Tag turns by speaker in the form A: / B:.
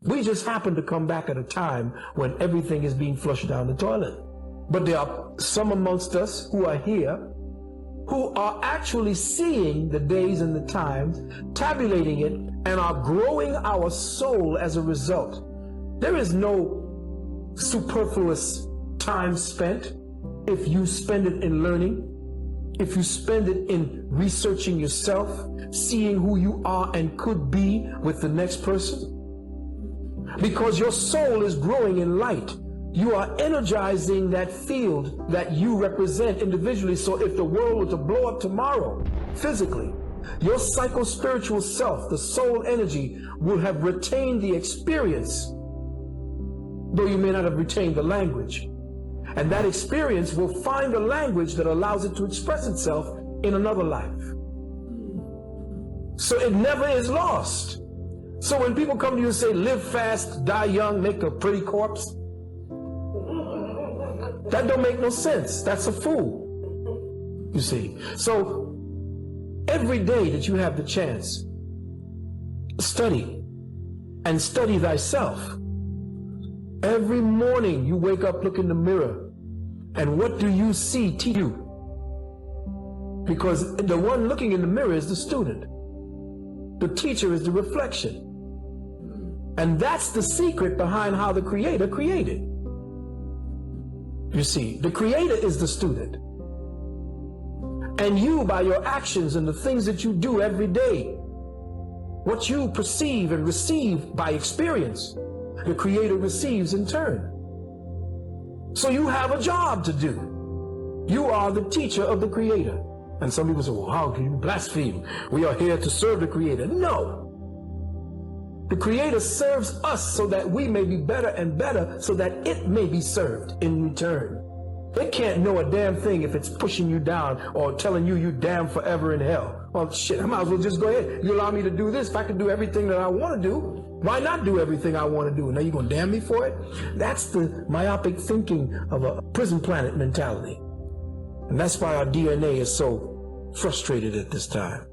A: We just happen to come back at a time when everything is being flushed down the toilet. But there are some amongst us who are here who are actually seeing the days and the times, tabulating it, and are growing our soul as a result. There is no superfluous time spent if you spend it in learning, if you spend it in researching yourself, seeing who you are and could be with the next person. Because your soul is growing in light. You are energizing that field that you represent individually. So if the world were to blow up tomorrow, physically, your psycho-spiritual self, the soul energy, will have retained the experience, though you may not have retained the language. And that experience will find a language that allows it to express itself in another life. So it never is lost. So when people come to you and say, live fast, die young, make a pretty corpse, that don't make no sense. That's a fool, you see. So every day that you have the chance, study and study thyself. Every morning you wake up, look in the mirror, and what do you see to you? Because the one looking in the mirror is the student. The teacher is the reflection. And that's the secret behind how the Creator created. You see, the Creator is the student. And you, by your actions and the things that you do every day, what you perceive and receive by experience, the Creator receives in turn. So you have a job to do. You are the teacher of the Creator. And some people say, well, how can you blaspheme? We are here to serve the Creator. No. The Creator serves us so that we may be better and better, so that it may be served in return. It can't know a damn thing if it's pushing you down or telling you you damn forever in hell. Well, shit, I might as well just go ahead. You allow me to do this. If I can do everything that I want to do, why not do everything I want to do? Now you're going to damn me for it? That's the myopic thinking of a prison planet mentality. And that's why our DNA is so frustrated at this time.